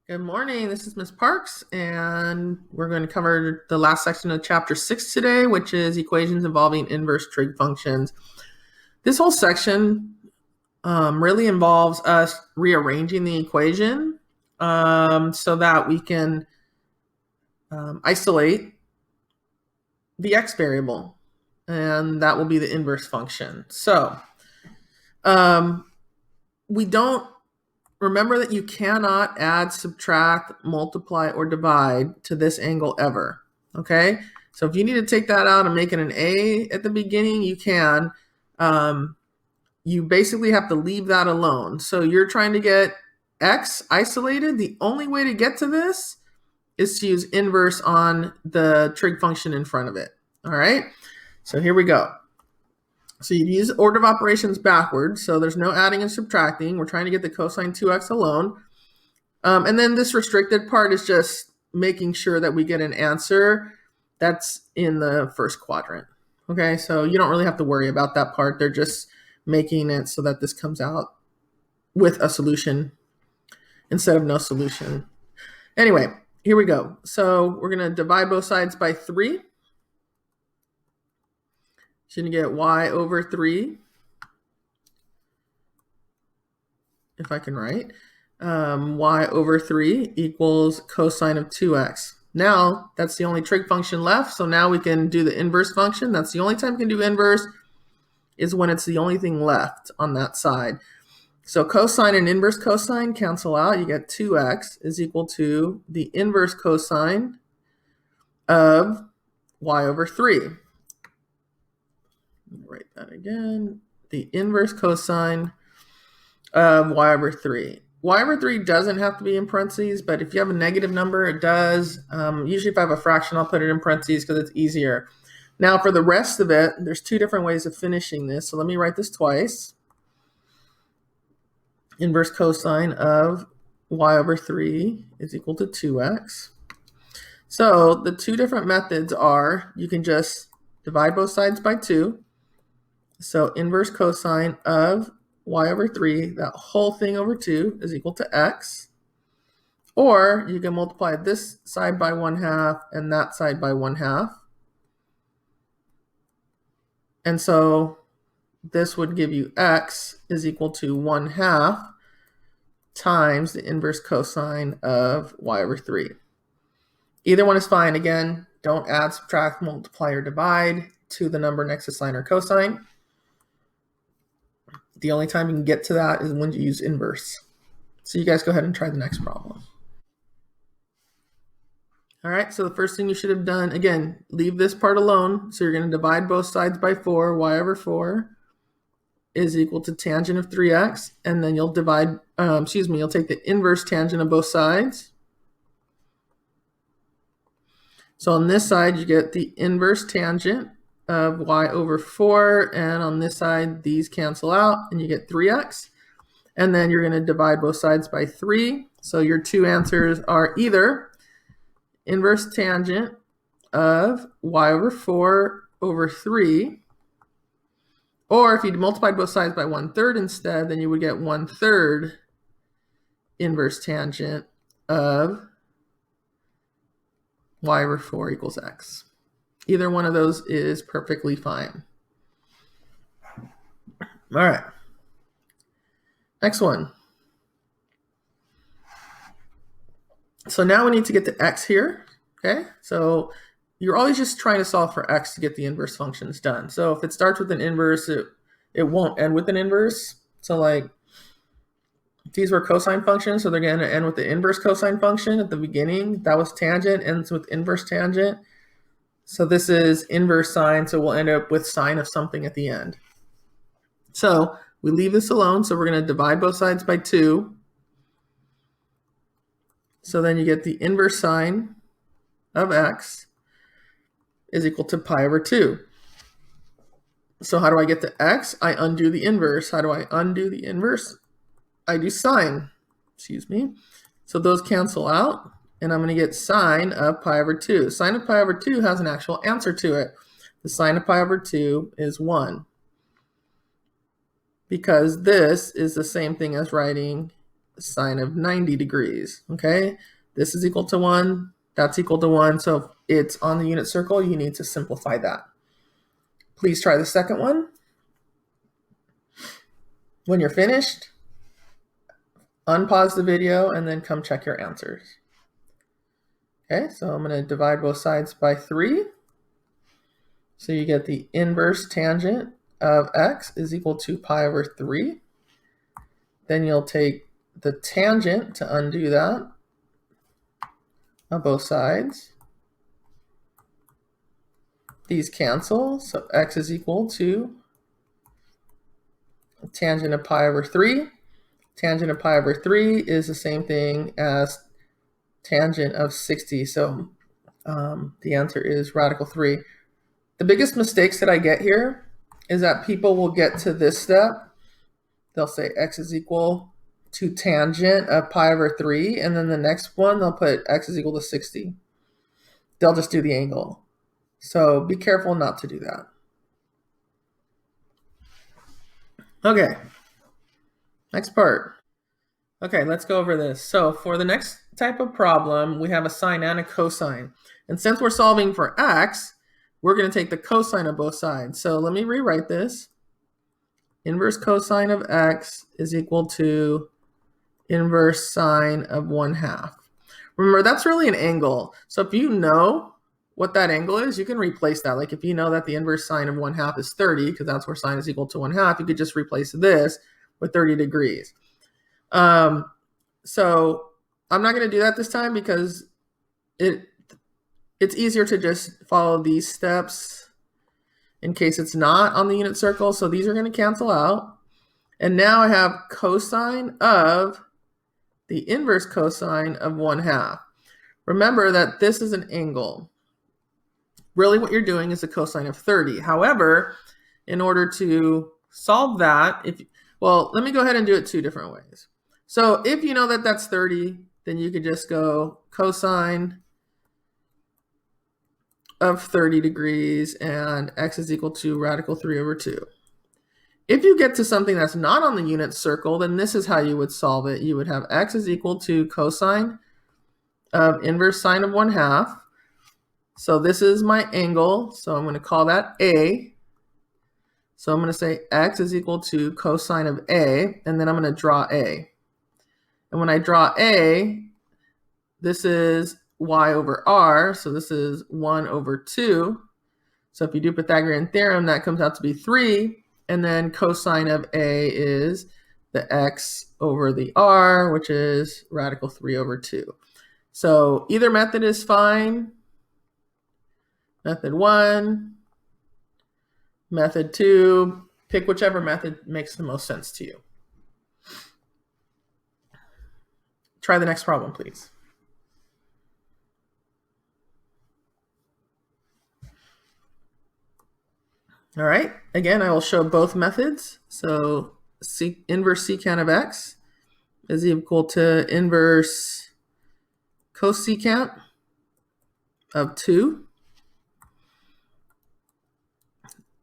Good morning. This is Ms. Parks, and we're going to cover the last section of chapter 6 today, which is equations involving inverse trig functions. This whole section really involves us rearranging the equation so that we can isolate the x variable, and that will be the inverse function. So we don't remember that you cannot add, subtract, multiply, or divide to this angle ever, okay? So if you need to take that out and make it an A at the beginning, you can. You basically have to leave that alone. So you're trying to get x isolated. The only way to get to this is to use inverse on the trig function in front of it, all right? So here we go. So you use order of operations backwards, so there's no adding and subtracting. We're trying to get the cosine 2x alone. And then this restricted part is just making sure that we get an answer that's in the first quadrant. Okay, so you don't really have to worry about that part. They're just making it so that this comes out with a solution instead of no solution. Anyway, here we go. So we're going to divide both sides by 3. So you're going to get y over 3, if I can write, y over 3 equals cosine of 2x. Now, that's the only trig function left, so now we can do the inverse function. That's the only time we can do inverse is when it's the only thing left on that side. So cosine and inverse cosine cancel out. You get 2x is equal to the inverse cosine of y over 3. Write that again. The inverse cosine of y over 3. Y over 3 doesn't have to be in parentheses, but if you have a negative number, it does. Usually if I have a fraction, I'll put it in parentheses because it's easier. Now for the rest of it, there's 2 different ways of finishing this. So let me write this twice. Inverse cosine of y over 3 is equal to 2x. So the 2 different methods are, you can just divide both sides by 2. So inverse cosine of y over 3, that whole thing over 2 is equal to x. Or you can multiply this side by 1/2 and that side by 1/2. And so this would give you x is equal to 1/2 times the inverse cosine of y over 3. Either one is fine. Again, don't add, subtract, multiply, or divide to the number next to sine or cosine. The only time you can get to that is when you use inverse. So you guys go ahead and try the next problem. All right, so the first thing you should have done, again, leave this part alone. So you're going to divide both sides by 4. Y over 4 is equal to tangent of 3x. And then you'll divide, you'll take the inverse tangent of both sides. So on this side, you get the inverse tangent of y over 4, and on this side, these cancel out, and you get 3x. And then you're going to divide both sides by 3. So your 2 answers are either inverse tangent of y over 4 over 3, or if you multiplied both sides by 1/3 instead, then you would get 1/3 inverse tangent of y over 4 equals x. Either one of those is perfectly fine. All right. Next one. So now we need to get to x here, okay? So you're always just trying to solve for x to get the inverse functions done. So if it starts with an inverse, it won't end with an inverse. So like these were cosine functions, so they're going to end with the inverse cosine function at the beginning. That was tangent, ends with inverse tangent. So this is inverse sine, so we'll end up with sine of something at the end. So we leave this alone, so we're going to divide both sides by 2. So then you get the inverse sine of x is equal to pi over 2. So how do I get to x? I undo the inverse. How do I undo the inverse? I do sine, So those cancel out, and I'm going to get sine of pi over 2. Sine of pi over 2 has an actual answer to it. The sine of pi over 2 is 1. Because this is the same thing as writing sine of 90 degrees, okay? This is equal to 1, that's equal to 1, so if it's on the unit circle, you need to simplify that. Please try the second one. When you're finished, unpause the video and then come check your answers. Okay, so I'm going to divide both sides by 3. So you get the inverse tangent of x is equal to pi over 3. Then you'll take the tangent to undo that on both sides. These cancel, so x is equal to tangent of pi over 3. Tangent of pi over 3 is the same thing as tangent of 60, so the answer is radical 3. The biggest mistakes that I get here is that people will get to this step. They'll say x is equal to tangent of pi over 3, and then the next one, they'll put x is equal to 60. They'll just do the angle. So be careful not to do that. Okay, next part. Okay, let's go over this. So for the next type of problem, we have a sine and a cosine. And since we're solving for x, we're going to take the cosine of both sides. So let me rewrite this. Inverse cosine of x is equal to inverse sine of 1/2. Remember, that's really an angle. So if you know what that angle is, you can replace that. Like if you know that the inverse sine of 1/2 is 30, because that's where sine is equal to 1/2, you could just replace this with 30 degrees. So I'm not going to do that this time because it's easier to just follow these steps in case it's not on the unit circle. So these are going to cancel out. And now I have cosine of the inverse cosine of 1/2. Remember that this is an angle. Really what you're doing is a cosine of 30. However, in order to solve that, well, let me go ahead and do it 2 different ways. So if you know that that's 30, then you could just go cosine of 30 degrees and x is equal to radical 3 over 2. If you get to something that's not on the unit circle, then this is how you would solve it. You would have x is equal to cosine of inverse sine of 1/2. So this is my angle, so I'm going to call that A. So I'm going to say x is equal to cosine of A, and then I'm going to draw A. And when I draw A, this is y over r, so this is 1 over 2. So if you do Pythagorean theorem, that comes out to be 3. And then cosine of A is the x over the r, which is radical 3 over 2. So either method is fine. Method 1, method 2, pick whichever method makes the most sense to you. Try the next problem, please. All right, again, I will show both methods. So inverse secant of x is equal to inverse cosecant of 2.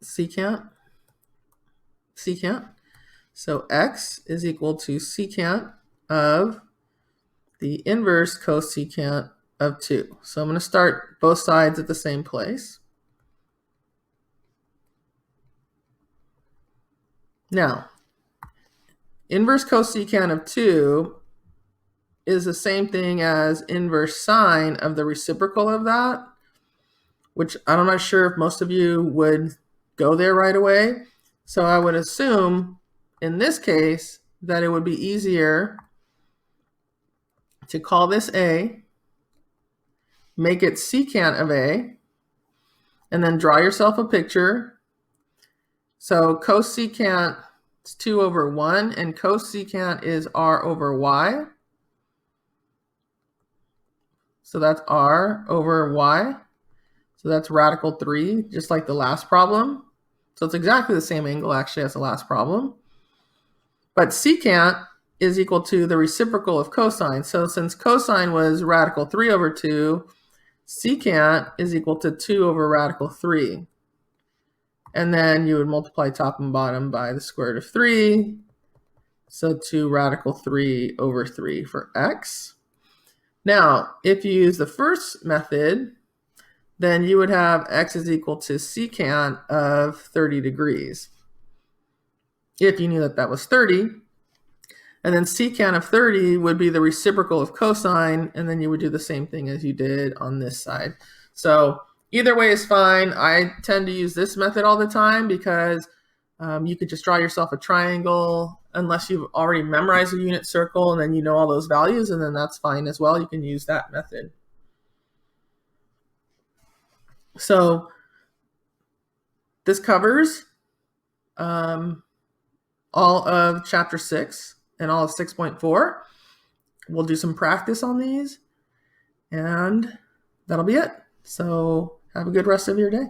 Secant. So x is equal to secant of the inverse cosecant of 2. So I'm going to start both sides at the same place. Now, inverse cosecant of 2 is the same thing as inverse sine of the reciprocal of that, which I'm not sure if most of you would go there right away. So I would assume in this case that it would be easier to call this A, make it secant of A, and then draw yourself a picture. So cosecant is 2 over 1, and cosecant is r over y. So that's r over y. So that's radical 3, just like the last problem. So it's exactly the same angle actually as the last problem. But secant is equal to the reciprocal of cosine. So since cosine was radical 3 over 2, secant is equal to 2 over radical 3. And then you would multiply top and bottom by the square root of 3. So 2 radical 3 over 3 for x. Now, if you use the first method, then you would have x is equal to secant of 30 degrees. If you knew that that was 30, and then secant of 30 would be the reciprocal of cosine, and then you would do the same thing as you did on this side. So either way is fine. I tend to use this method all the time because you could just draw yourself a triangle unless you've already memorized a unit circle and then you know all those values, and then that's fine as well. You can use that method. So this covers all of chapter 6 and all of 6.4. We'll do some practice on these, and that'll be it. So have a good rest of your day.